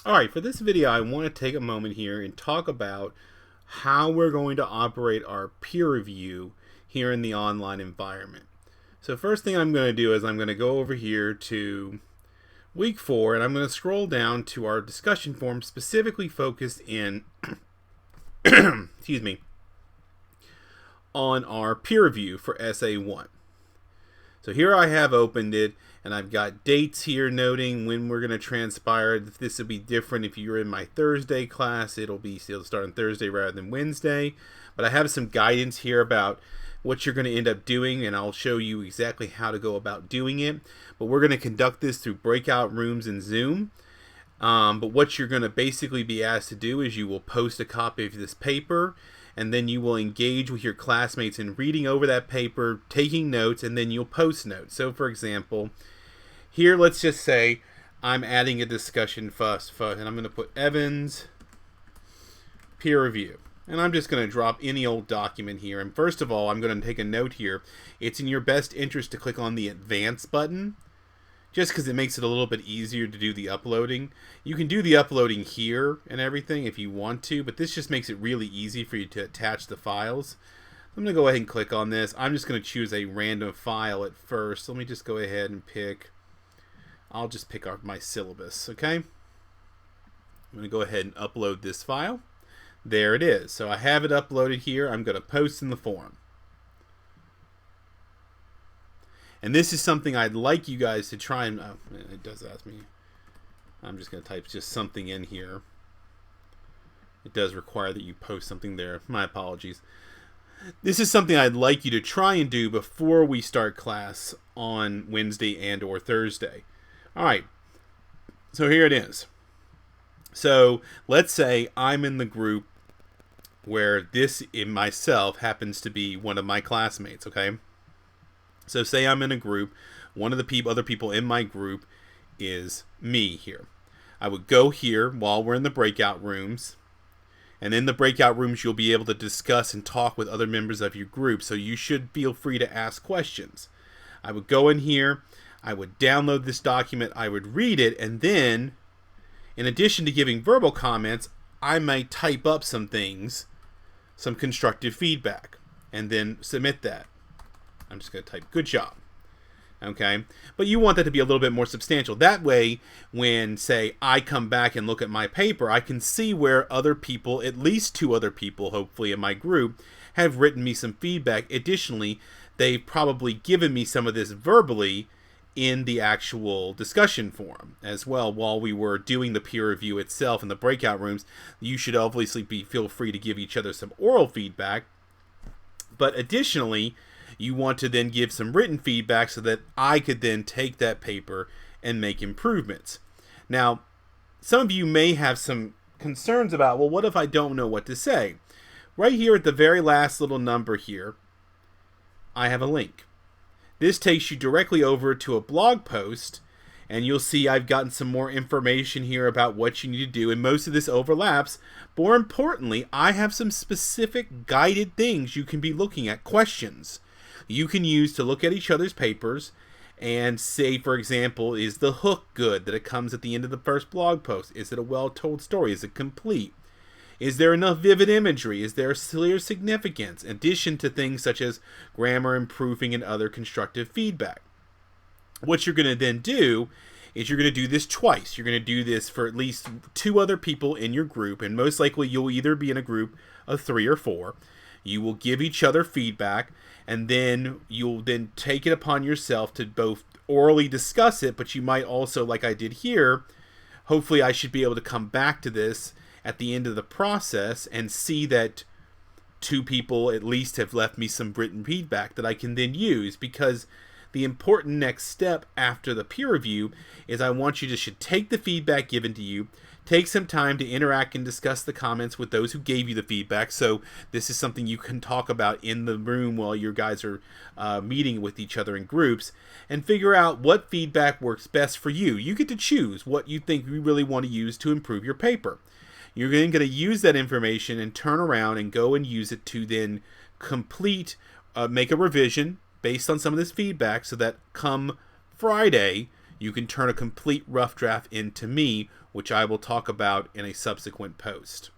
Alright, for this video I want to take a moment here and talk about how we're going to operate our peer review here in the online environment. So first thing I'm going to do is I'm going to go over here to week 4 and I'm going to scroll down to our discussion forum specifically focused in excuse me, on our peer review for SA1. So here I have opened it, and I've got dates here noting when we're going to transpire. This will be different if you're in my Thursday class. It'll start on Thursday rather than Wednesday. But I have some guidance here about what you're going to end up doing, and I'll show you exactly how to go about doing it. But we're going to conduct this through breakout rooms in Zoom. But what you're going to basically be asked to do is you will post a copy of this paper, and then you will engage with your classmates in reading over that paper, taking notes, and then you'll post notes. So for example, here let's just say I'm adding a discussion first, and I'm going to put Evans peer review. And I'm just going to drop any old document here. And first of all, I'm going to take a note here. It's in your best interest to click on the Advance button, just because it makes it a little bit easier to do the uploading. You can do the uploading here and everything if you want to, but this just makes it really easy for you to attach the files. I'm going to go ahead and click on this. I'm just going to choose a random file at first. Let me just go ahead and I'll just pick up my syllabus, okay? I'm going to go ahead and upload this file. There it is. So I have it uploaded here. I'm going to post in the forum. And this is something I'd like you guys to try and... Oh, it does ask me. I'm just going to type just something in here. It does require that you post something there. My apologies. This is something I'd like you to try and do before we start class on Wednesday and or Thursday. Alright. So here it is. So let's say I'm in the group where this in myself happens to be one of my classmates, okay? So say I'm in a group, one of the other people in my group is me here. I would go here while we're in the breakout rooms, and in the breakout rooms you'll be able to discuss and talk with other members of your group, so you should feel free to ask questions. I would go in here, I would download this document, I would read it, and then, in addition to giving verbal comments, I might type up some things, some constructive feedback, and then submit that. I'm just going to type good job. Okay? But you want that to be a little bit more substantial. That way, when, say, I come back and look at my paper, I can see where other people, at least 2 other people, hopefully, in my group, have written me some feedback. Additionally, they've probably given me some of this verbally in the actual discussion forum as well. While we were doing the peer review itself in the breakout rooms, you should obviously feel free to give each other some oral feedback. But additionally, you want to then give some written feedback so that I could then take that paper and make improvements. Now, some of you may have some concerns about, well, what if I don't know what to say? Right here at the very last little number here, I have a link. This takes you directly over to a blog post, and you'll see I've gotten some more information here about what you need to do, and most of this overlaps. More importantly, I have some specific guided things you can be looking at, questions you can use to look at each other's papers and say, for example, is the hook good that it comes at the end of the first blog post? Is it a well-told story? Is it complete? Is there enough vivid imagery? Is there clear significance? In addition to things such as grammar improving and other constructive feedback. What you're going to then do is you're going to do this twice. You're going to do this for at least 2 other people in your group, and most likely you'll either be in a group of 3 or 4. You will give each other feedback, and then you'll then take it upon yourself to both orally discuss it, but you might also, like I did here, hopefully I should be able to come back to this at the end of the process and see that 2 people at least have left me some written feedback that I can then use, because the important next step after the peer review is I want you to should take the feedback given to you, take some time to interact and discuss the comments with those who gave you the feedback. So this is something you can talk about in the room while you guys are meeting with each other in groups, and figure out what feedback works best for you. You get to choose what you think you really want to use to improve your paper. You're then going to use that information and turn around and go and use it to then make a revision based on some of this feedback, so that come Friday you can turn a complete rough draft into me, which I will talk about in a subsequent post.